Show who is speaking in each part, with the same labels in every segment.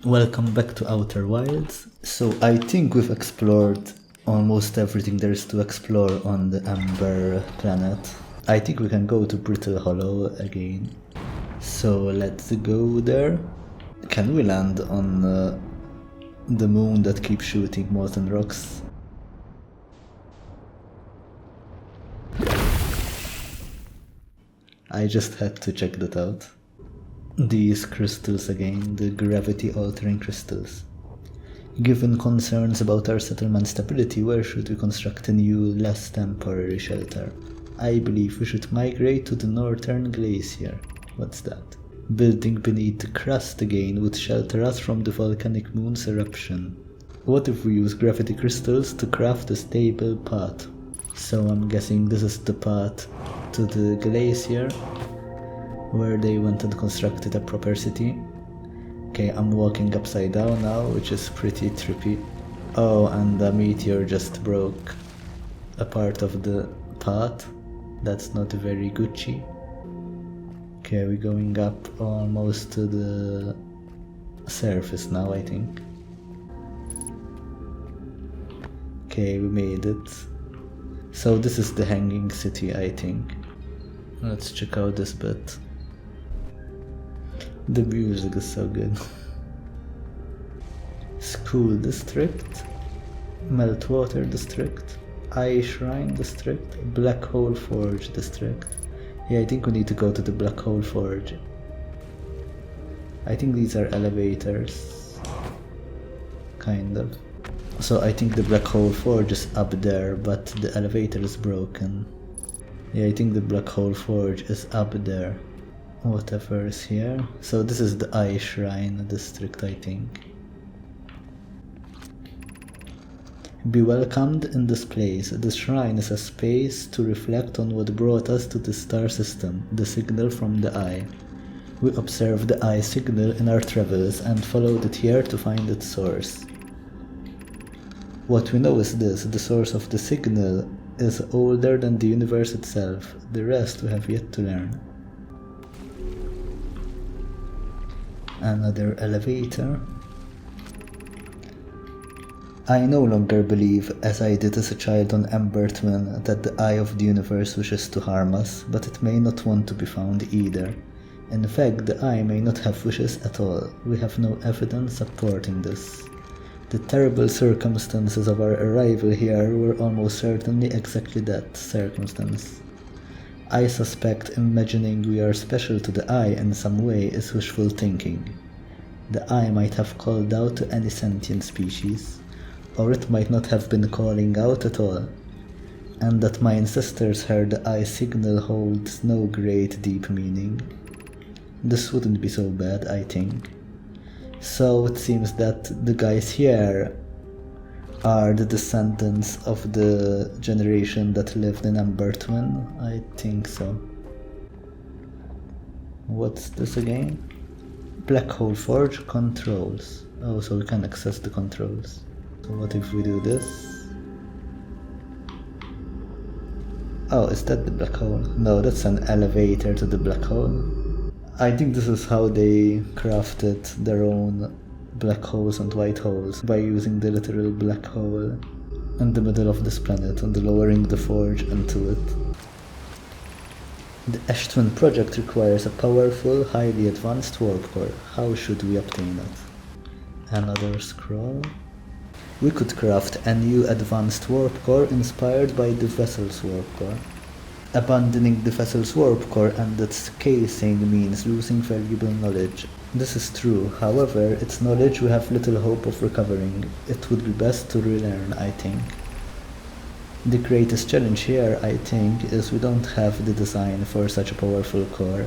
Speaker 1: Welcome back to Outer Wilds. So I think we've explored almost everything there is to explore on the Ember planet. I think we can go to Brittle Hollow again. So let's go there. Can we land on the moon that keeps shooting molten rocks? I just had to check that out. These crystals again, the gravity-altering crystals. Given concerns about our settlement stability, where should we construct a new, less temporary shelter? I believe we should migrate to the northern glacier. What's that? Building beneath the crust again would shelter us from the volcanic moon's eruption. What if we use gravity crystals to craft a stable path? So I'm guessing this is the path to the glacier, where they went and constructed a proper city. Okay, I'm walking upside down now, which is pretty trippy. Oh, and a meteor just broke a part of the path. That's not very Gucci. Okay, we're going up almost to the surface now, I think. Okay, we made it. So this is the hanging city, I think. Let's check out this bit. The music is so good. School District, Meltwater District, Eye Shrine District, Black Hole Forge District. Yeah, I think we need to go to the Black Hole Forge. I think these are elevators. Kind of. So I think the Black Hole Forge is up there, but the elevator is broken. Yeah, I think the Black Hole Forge is up there. Whatever is here. So this is the Eye Shrine District, I think. Be welcomed in this place. This shrine is a space to reflect on what brought us to the star system, the signal from the eye. We observed the eye signal in our travels and followed it here to find its source. What we know is this: the source of the signal is older than the universe itself. The rest we have yet to learn. Another elevator. I no longer believe, as I did as a child on Ember Twin, that the eye of the universe wishes to harm us, but it may not want to be found either. In fact, the eye may not have wishes at all. We have no evidence supporting this. The terrible circumstances of our arrival here were almost certainly exactly that circumstance. I suspect imagining we are special to the eye in some way is wishful thinking. The eye might have called out to any sentient species, or it might not have been calling out at all, and that my ancestors heard the eye signal holds no great deep meaning. This wouldn't be so bad, I think. So it seems that the guys here are the descendants of the generation that lived in Ember Twin. I think so. What's this again? Black Hole Forge controls. Oh, so we can access the controls. So what if we do this? Oh, is that the black hole? No, that's an elevator to the black hole. I think this is how they crafted their own black holes and white holes, by using the literal black hole in the middle of this planet and lowering the forge into it. The Ash Twin project requires a powerful, highly advanced warp core. How should we obtain it? Another scroll. We could craft a new advanced warp core inspired by the vessel's warp core. Abandoning the vessel's warp core and its casing means losing valuable knowledge. This is true, however, its knowledge we have little hope of recovering. It would be best to relearn, I think. The greatest challenge here, I think, is we don't have the design for such a powerful core,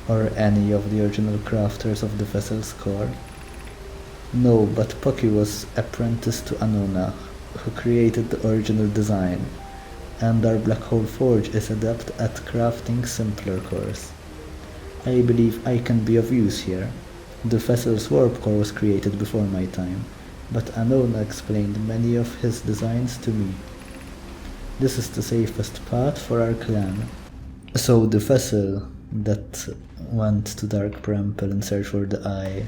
Speaker 1: or any of the original crafters of the vessel's core. No, but Pocky was apprenticed to Anona, who created the original design, and our Black Hole Forge is adept at crafting simpler cores. I believe I can be of use here. The vessel's warp core was created before my time, but Anona explained many of his designs to me. This is the safest path for our clan. So the vessel that went to Dark Bramble in search for the eye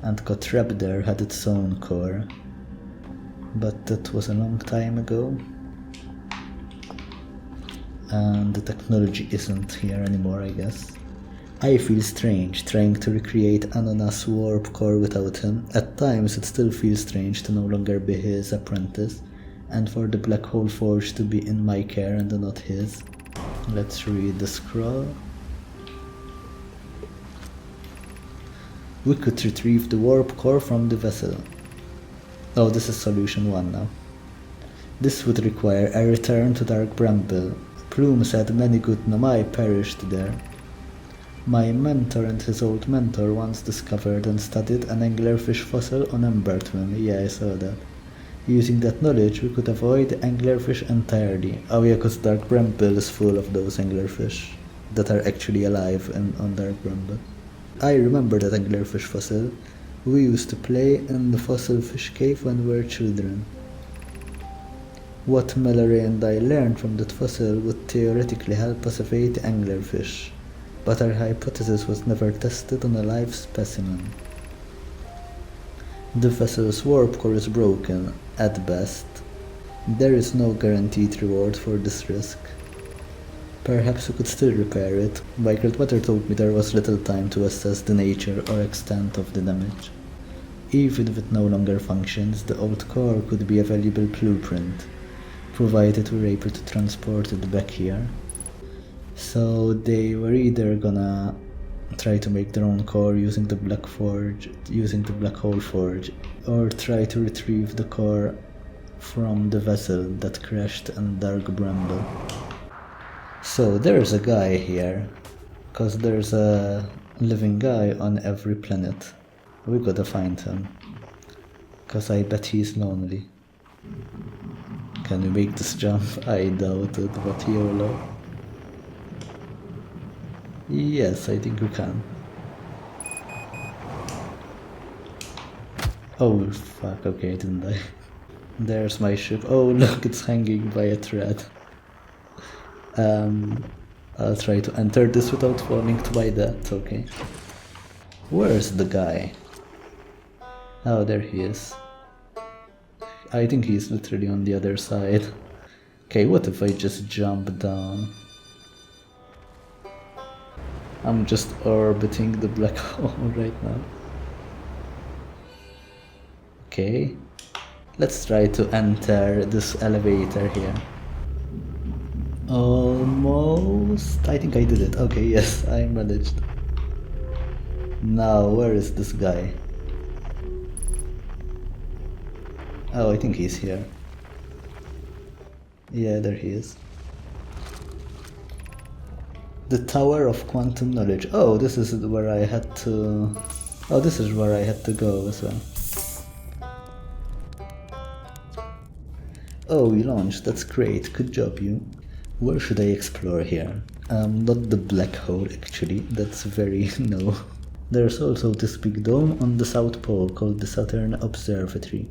Speaker 1: and Cotrepder had its own core. But that was a long time ago. And the technology isn't here anymore, I guess. I feel strange trying to recreate Ananas' warp core without him. At times it still feels strange to no longer be his apprentice, and for the Black Hole Forge to be in my care and not his. Let's read the scroll. We could retrieve the warp core from the vessel. Oh, this is solution 1 now. This would require a return to Dark Bramble. Plume said many good Nomai perished there. My mentor and his old mentor once discovered and studied an anglerfish fossil on Embertwin. Yeah, I saw that. Using that knowledge, we could avoid anglerfish entirely. Oh yeah, because Dark Bramble is full of those anglerfish that are actually alive on Dark Bramble. I remember that anglerfish fossil. We used to play in the fossil fish cave when we were children. What Mallory and I learned from that fossil would theoretically help us evade anglerfish, but our hypothesis was never tested on a live specimen. The vessel's warp core is broken, at best. There is no guaranteed reward for this risk. Perhaps we could still repair it. My grandmother told me there was little time to assess the nature or extent of the damage. Even if it no longer functions, the old core could be a valuable blueprint, provided we were able to transport it back here. So they were either gonna try to make their own core using the Black Hole Forge, or try to retrieve the core from the vessel that crashed in Dark Bramble. So there's a guy here, cause there's a living guy on every planet. We gotta find him, cause I bet he's lonely. Can we make this jump? I doubt it, but YOLO. Yes, I think we can. Oh fuck, okay, I didn't die. There's my ship. Oh look, it's hanging by a thread. I'll try to enter this without falling to my death, okay. Where's the guy? Oh, there he is. I think he's literally on the other side. Okay, what if I just jump down? I'm just orbiting the black hole right now. Okay, let's try to enter this elevator here. Almost. I think I did it. Okay, yes, I managed. Now, where is this guy? Oh, I think he's here. Yeah, there he is. The Tower of Quantum Knowledge. Oh, this is where I had to... Oh, this is where I had to go as well. Oh, we launched. That's great. Good job, you. Where should I explore here? Not the black hole, actually. That's very... no. There's also this big dome on the South Pole called the Saturn Observatory.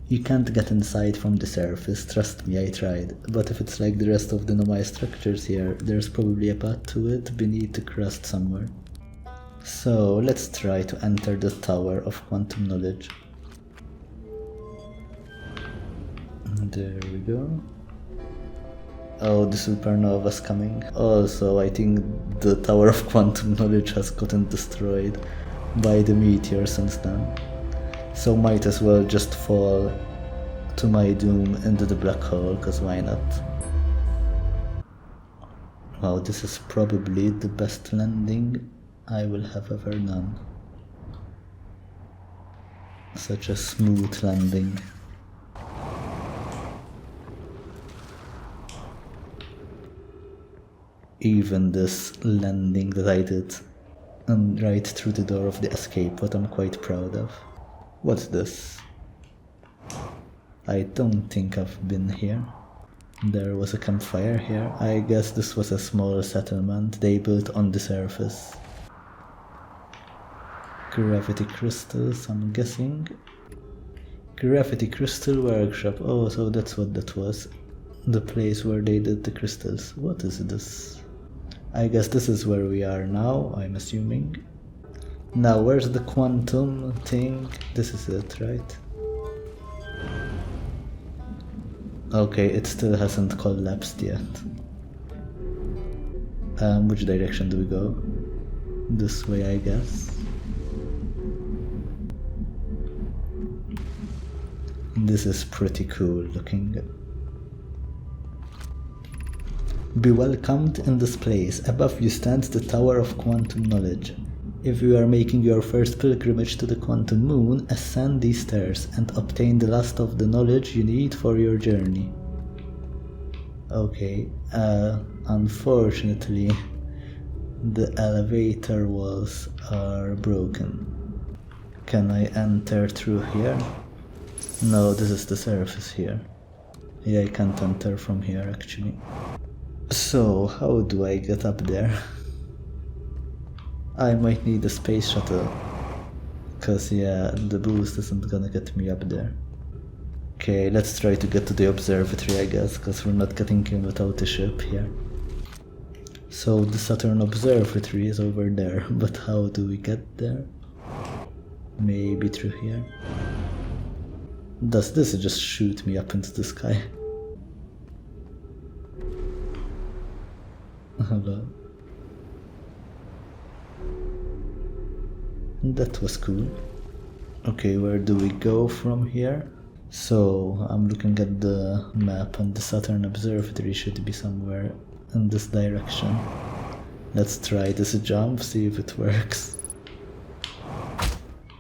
Speaker 1: You can't get inside from the surface, trust me, I tried. But if it's like the rest of the Nomai structures here, there's probably a path to it beneath the crust somewhere. So let's try to enter the Tower of Quantum Knowledge. There we go. Oh, the supernova's coming. Also, I think the Tower of Quantum Knowledge has gotten destroyed by the meteor since then. So might as well just fall to my doom into the black hole, cause why not? Wow, this is probably the best landing I will have ever done. Such a smooth landing. Even this landing that I did, and right through the door of the escape, what I'm quite proud of. What's this? I don't think I've been here. There was a campfire here. I guess this was a small settlement they built on the surface. Gravity crystals, I'm guessing. Gravity Crystal Workshop. Oh, so that's what that was. The place where they did the crystals. What is this? I guess this is where we are now, I'm assuming. Now, where's the quantum thing? This is it, right? Okay, it still hasn't collapsed yet. Which direction do we go? This way, I guess. This is pretty cool looking. Be welcomed in this place. Above you stands the Tower of Quantum Knowledge. If you are making your first pilgrimage to the Quantum Moon, ascend these stairs and obtain the last of the knowledge you need for your journey. Okay, unfortunately, the elevator walls are broken. Can I enter through here? No, this is the surface here. Yeah, I can't enter from here actually. So, how do I get up there? I might need a space shuttle. Cause yeah, the boost isn't gonna get me up there. Okay, let's try to get to the observatory, I guess, cause we're not getting in without a ship here. So the Saturn Observatory is over there, but how do we get there? Maybe through here? Does this just shoot me up into the sky? Hello. That was cool. Okay, where do we go from here? So, I'm looking at the map and the Saturn Observatory should be somewhere in this direction. Let's try this jump, see if it works.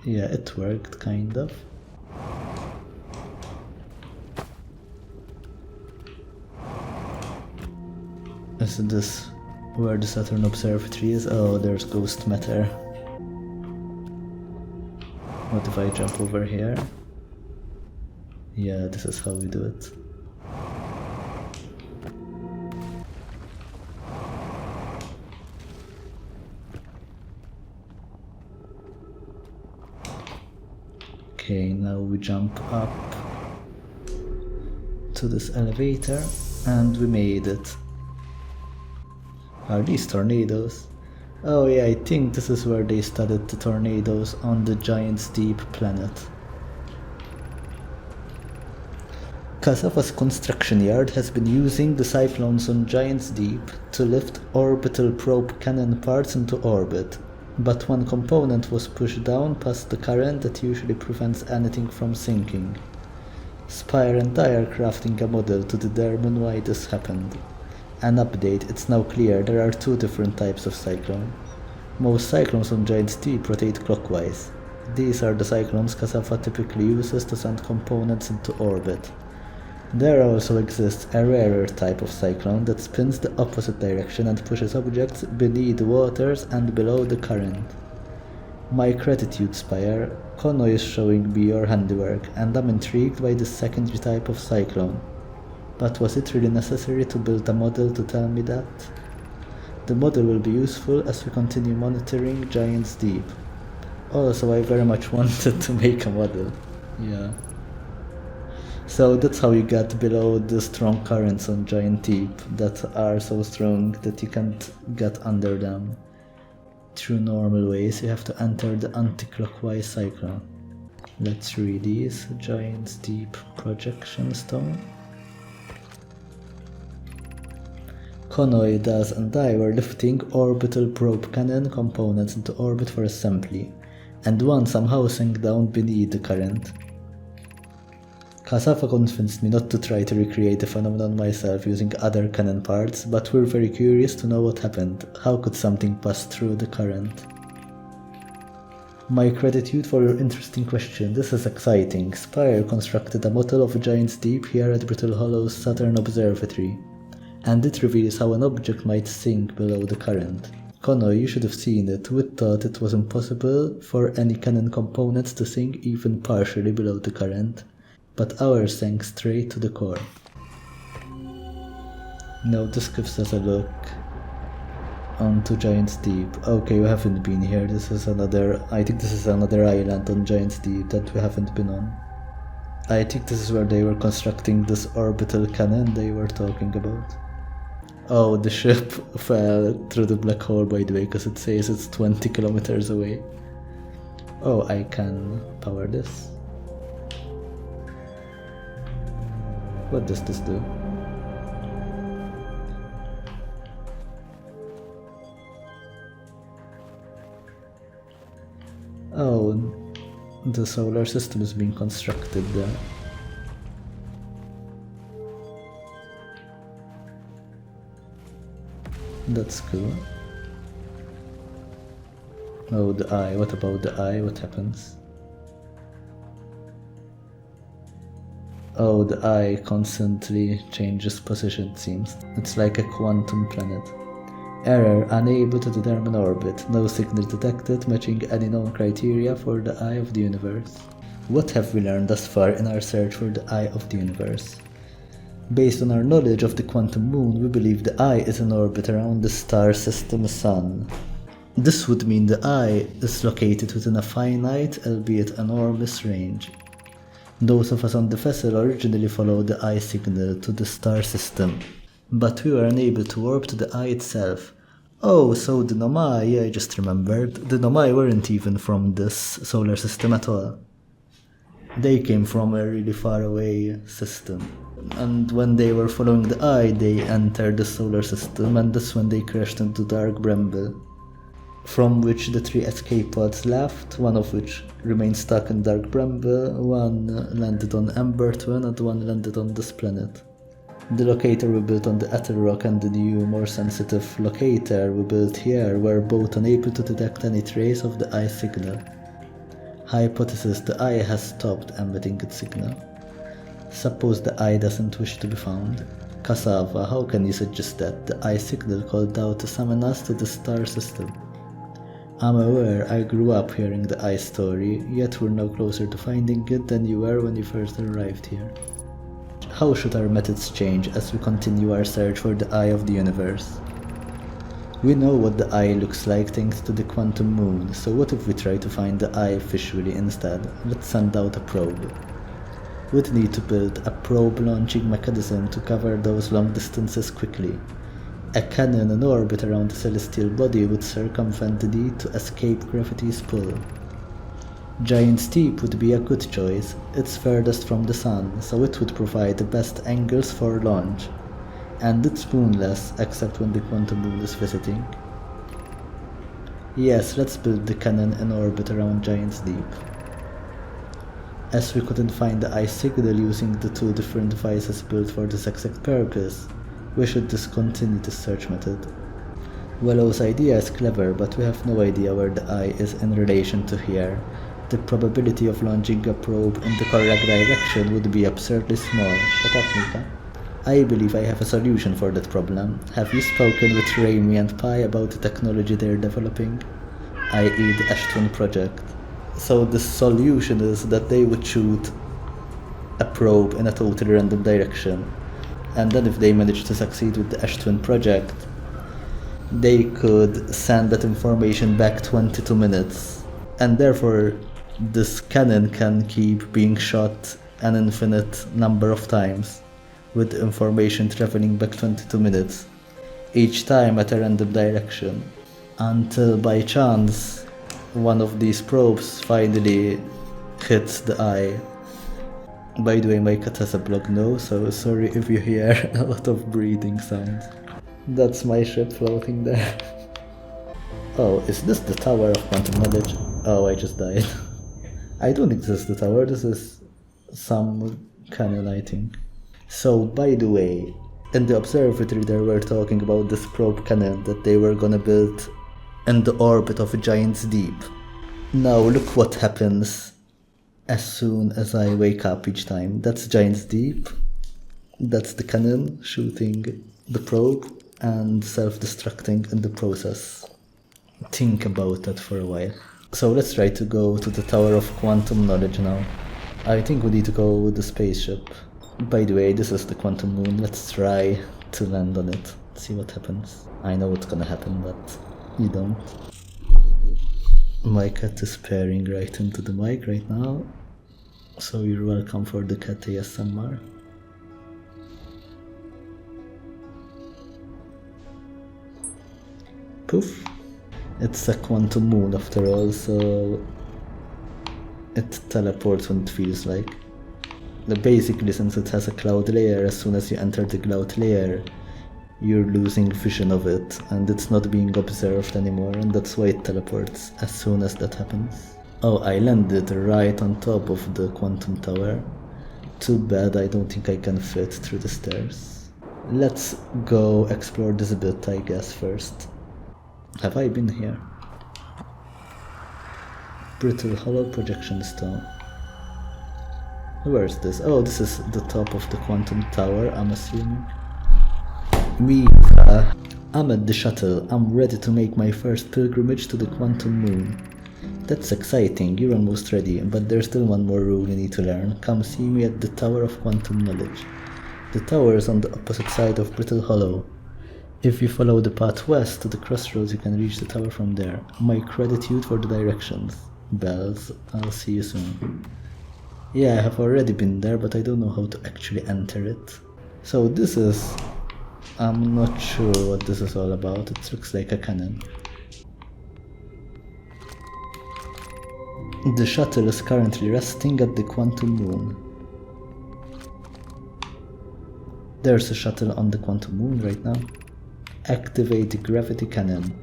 Speaker 1: Yeah, it worked, kind of. Is this where the Saturn Observatory is? Oh, there's ghost matter. What if I jump over here? Yeah, this is how we do it. Okay, now we jump up to this elevator and we made it. Are these tornadoes? Oh yeah, I think this is where they studied the tornadoes on the Giant's Deep planet. Kasafa's construction yard has been using the cyclones on Giant's Deep to lift orbital probe cannon parts into orbit, but one component was pushed down past the current that usually prevents anything from sinking. Spire and I are crafting a model to determine why this happened. An update, it's now clear there are two different types of cyclone. Most cyclones on Giant's Deep rotate clockwise. These are the cyclones Kasafa typically uses to send components into orbit. There also exists a rarer type of cyclone that spins the opposite direction and pushes objects beneath the waters and below the current. My gratitude, Spire. Kono is showing me your handiwork, and I'm intrigued by this secondary type of cyclone. But was it really necessary to build a model to tell me that? The model will be useful as we continue monitoring Giant's Deep. Also, I very much wanted to make a model. Yeah. So that's how you get below the strong currents on Giant Deep that are so strong that you can't get under them. Through normal ways, you have to enter the anti-clockwise cyclone. Let's read these. Giant's Deep projection stone. Kono, Das and I were lifting orbital probe cannon components into orbit for assembly, and one somehow sank down beneath the current. Kasafa convinced me not to try to recreate the phenomenon myself using other cannon parts, but we're very curious to know what happened. How could something pass through the current? My gratitude for your interesting question. This is exciting. Spire constructed a model of Giant's Deep here at Brittle Hollow's Saturn Observatory, and it reveals how an object might sink below the current. Kono, you should have seen it. We thought it was impossible for any cannon components to sink even partially below the current, but ours sank straight to the core. Now this gives us a look onto Giant's Deep. Okay, we haven't been here. I think this is another island on Giant's Deep that we haven't been on. I think this is where they were constructing this orbital cannon they were talking about. Oh, the ship fell through the black hole, by the way, because it says it's 20 kilometers away. Oh, I can power this. What does this do? Oh, the solar system is being constructed there. That's cool. Oh, the eye. What about the eye? What happens? Oh, the eye constantly changes position, it seems. It's like a quantum planet. Error, unable to determine orbit. No signal detected, matching any known criteria for the eye of the universe. What have we learned thus far in our search for the eye of the universe? Based on our knowledge of the quantum moon, we believe the eye is in orbit around the star system Sun. This would mean the eye is located within a finite, albeit enormous range. Those of us on the vessel originally followed the eye signal to the star system, but we were unable to warp to the eye itself. Oh, so the Nomai, I just remembered, the Nomai weren't even from this solar system at all. They came from a really far away system. And when they were following the eye, they entered the solar system, and that's when they crashed into dark bramble, from which the 3 escape pods left, one of which remained stuck in dark bramble, one landed on Ember Twin, and one landed on this planet. The locator we built on the Ether Rock and the new, more sensitive locator we built here were both unable to detect any trace of the eye signal. Hypothesis: the eye has stopped emitting its signal. Suppose the eye doesn't wish to be found. Cassava, how can you suggest that the eye signal called out to summon us to the star system? I'm aware I grew up hearing the eye story, yet we're now closer to finding it than you were when you first arrived here. How should our methods change as we continue our search for the eye of the universe? We know what the eye looks like thanks to the quantum moon, so what if we try to find the eye visually instead? Let's send out a probe. We'd need to build a probe launching mechanism to cover those long distances quickly. A cannon in orbit around the celestial body would circumvent the need to escape gravity's pull. Giant's Deep would be a good choice. It's furthest from the sun, so it would provide the best angles for launch. And it's moonless, except when the quantum moon is visiting. Yes, let's build the cannon in orbit around Giant's Deep. As we couldn't find the eye signal using the 2 different devices built for this exact purpose, we should discontinue this search method. Willow's idea is clever, but we have no idea where the eye is in relation to here. The probability of launching a probe in the correct direction would be absurdly small. Shut up, Mika. I believe I have a solution for that problem. Have you spoken with Raimi and Pi about the technology they're developing? i.e. the Ashton project. So the solution is that they would shoot a probe in a totally random direction, and then if they manage to succeed with the Ashton project, they could send that information back 22 minutes, and therefore this cannon can keep being shot an infinite number of times, with information traveling back 22 minutes, each time at a random direction, until by chance one of these probes finally hits the eye. By the way, my cat has a blocked nose, so sorry if you hear a lot of breathing sounds. That's my ship floating there. Oh, is this the Tower of Quantum Knowledge? Oh, I just died. I don't think this is the tower, this is some cannon, I think. So, by the way, in the observatory they were talking about this probe cannon that they were gonna build in the orbit of Giant's Deep. Now look what happens as soon as I wake up each time. That's Giant's Deep, that's the cannon shooting the probe and self-destructing in the process. Think about that for a while. So let's try to go to the Tower of Quantum Knowledge now. I think we need to go with the spaceship. By the way, this is the quantum moon. Let's try to land on it, see what happens. I know what's gonna happen, but you don't. My cat is pairing right into the mic right now, so you're welcome for the cat ASMR. Poof. It's a quantum moon after all, so it teleports when it feels like. Basically, since it has a cloud layer, as soon as you enter the cloud layer, you're losing vision of it, and it's not being observed anymore, and that's why it teleports as soon as that happens. Oh, I landed right on top of the quantum tower. Too bad, I don't think I can fit through the stairs. Let's go explore this bit, I guess, first. Have I been here? Brittle hollow projection stone. Where is this? Oh, this is the top of the quantum tower, I'm assuming. I'm at the shuttle. I'm ready to make my first pilgrimage to the quantum moon. That's exciting, you're almost ready, but there's still one more rule you need to learn. Come see me at the Tower of Quantum Knowledge. The tower is on the opposite side of Brittle Hollow. If you follow the path west to the crossroads, you can reach the tower from there. My gratitude for the directions. Bells, I'll see you soon. Yeah, I have already been there, but I don't know how to actually enter it. So this is... I'm not sure what this is all about. It looks like a cannon. The shuttle is currently resting at the quantum moon. There's a shuttle on the quantum moon right now. Activate the gravity cannon.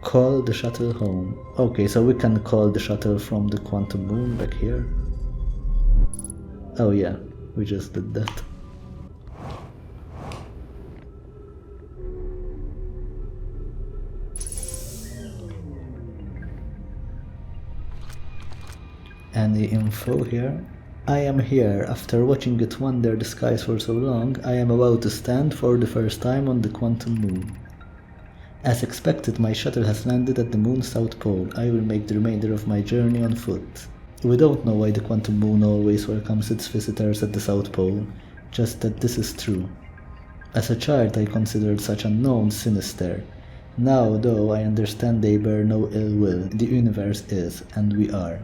Speaker 1: Call the shuttle home. Okay, so we can call the shuttle from the quantum moon back here. Oh yeah, we just did that. Any info here? I am here. After watching it wander the skies for so long, I am about to stand for the first time on the quantum moon. As expected, my shuttle has landed at the moon's south pole. I will make the remainder of my journey on foot. We don't know why the quantum moon always welcomes its visitors at the south pole, just that this is true. As a child, I considered such unknowns sinister. Now, though, I understand they bear no ill will. The universe is, and we are.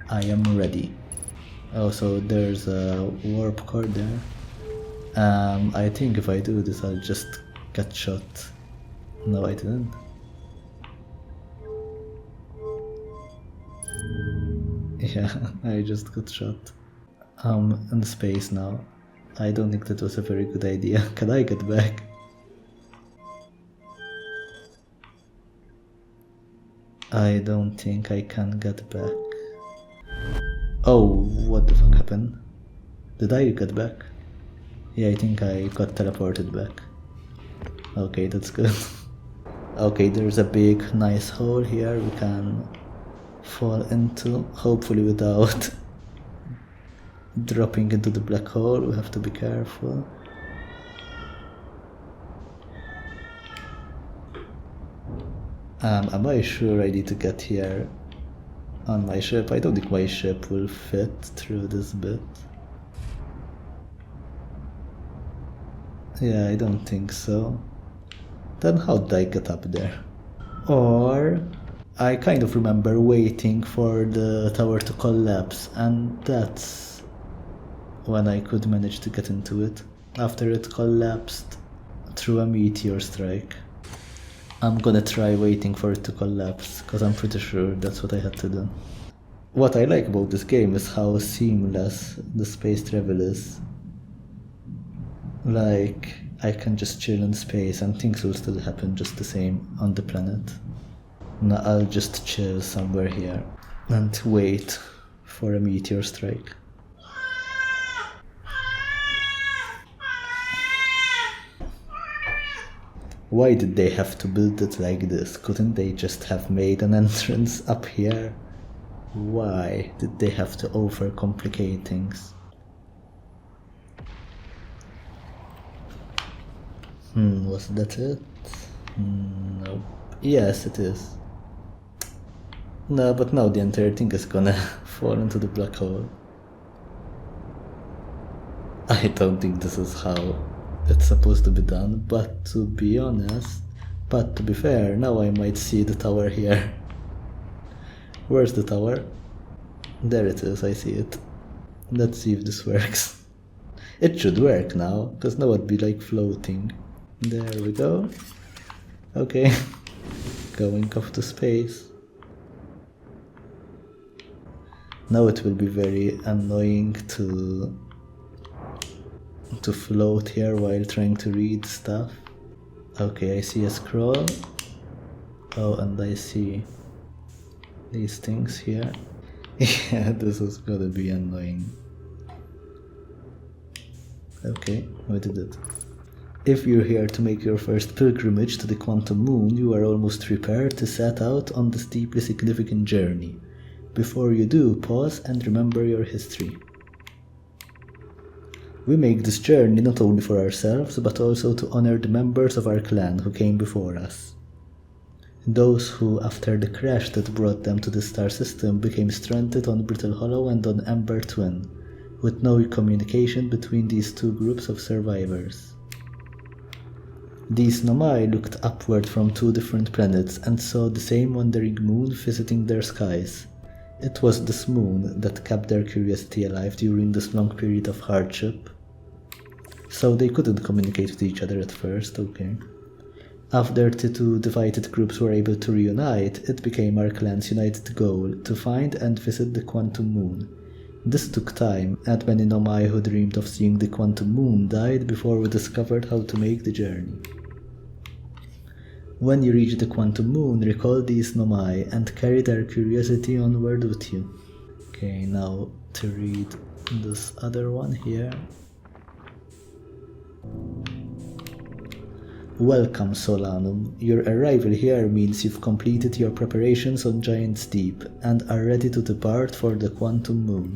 Speaker 1: I am ready. Oh, so there's a warp core there. I think if I do this, I'll just get shot. No, I didn't. Yeah, I just got shot. I'm in space now. I don't think that was a very good idea. Can I get back? I don't think I can get back. Oh, what the fuck happened? Did I get back? Yeah, I think I got teleported back. Okay, that's good. Okay, there's a big, nice hole here we can fall into, hopefully without dropping into the black hole. We have to be careful. Am I sure I need to get here on my ship? I don't think my ship will fit through this bit. Yeah, I don't think so. Then how did I get up there? Or I kind of remember waiting for the tower to collapse, and that's when I could manage to get into it, after it collapsed through a meteor strike. I'm gonna try waiting for it to collapse, because I'm pretty sure that's what I had to do. What I like about this game is how seamless the space travel is. Like, I can just chill in space and things will still happen just the same on the planet. Now I'll just chill somewhere here and wait for a meteor strike. Why did they have to build it like this? Couldn't they just have made an entrance up here? Why did they have to overcomplicate things? Was that it? Nope. Yes, it is. No, but now the entire thing is gonna fall into the black hole. I don't think this is how it's supposed to be done, but to be fair, now I might see the tower here. Where's the tower? There it is, I see it. Let's see if this works. It should work now, because now it'd be like floating. There we go. Okay. Going off to space. Now it will be very annoying to float here while trying to read stuff. Okay, I see a scroll. Oh, and I see these things here. Yeah, this is gonna be annoying. Okay, we did it. If you're here to make your first pilgrimage to the quantum moon, you are almost prepared to set out on this deeply significant journey. Before you do, pause and remember your history. We make this journey not only for ourselves, but also to honor the members of our clan who came before us. Those who, after the crash that brought them to the star system, became stranded on Brittle Hollow and on Ember Twin, with no communication between these two groups of survivors. These Nomai looked upward from two different planets and saw the same wandering moon visiting their skies. It was this moon that kept their curiosity alive during this long period of hardship. So they couldn't communicate with each other at first, okay. After the two divided groups were able to reunite, it became our clan's united goal to find and visit the quantum moon. This took time, and many Nomai who dreamed of seeing the quantum moon died before we discovered how to make the journey. When you reach the quantum moon, recall these Nomai and carry their curiosity onward with you. Okay, now to read this other one here. Welcome, Solanum. Your arrival here means you've completed your preparations on Giant's Deep and are ready to depart for the quantum moon.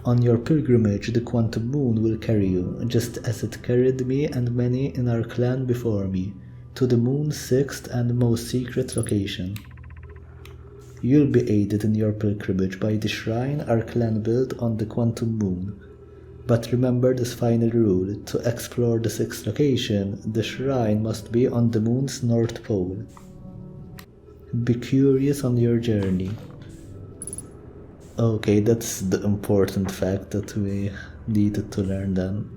Speaker 1: On your pilgrimage, the quantum moon will carry you, just as it carried me and many in our clan before me, to the moon's sixth and most secret location. You'll be aided in your pilgrimage by the shrine our clan built on the quantum moon. But remember this final rule: to explore the sixth location, the shrine must be on the moon's north pole. Be curious on your journey. Okay, that's the important fact that we needed to learn then.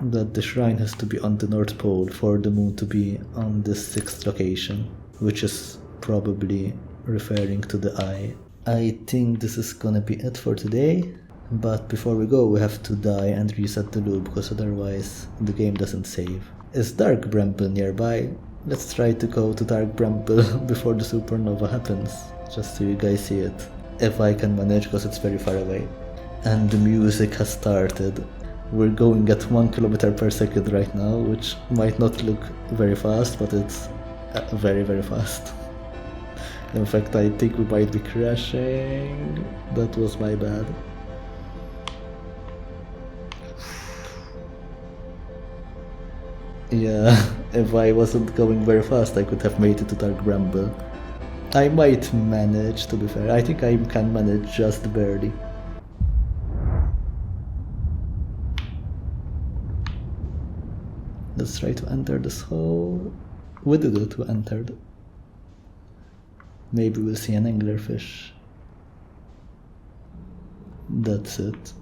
Speaker 1: That the shrine has to be on the North Pole for the moon to be on this sixth location, which is probably referring to the eye. I think this is gonna be it for today, but before we go we have to die and reset the loop, because otherwise the game doesn't save. Is Dark Bramble nearby? Let's try to go to Dark Bramble before the supernova happens, just so you guys see it. If I can manage, because it's very far away. And the music has started. We're going at 1 kilometer per second right now, which might not look very fast, but it's very, very fast. In fact, I think we might be crashing. That was my bad. Yeah, if I wasn't going very fast, I could have made it to Dark Bramble. I might manage, to be fair. I think I can manage just barely. Let's try to enter this hole. We did it, we entered. Maybe we'll see an anglerfish. That's it.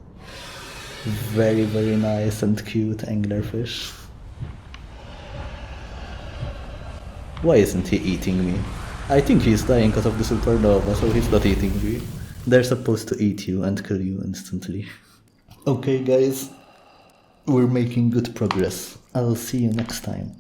Speaker 1: Very, very nice and cute anglerfish. Why isn't he eating me? I think he's dying because of the supernova, so he's not eating me. They're supposed to eat you and kill you instantly. Okay guys, we're making good progress. I'll see you next time.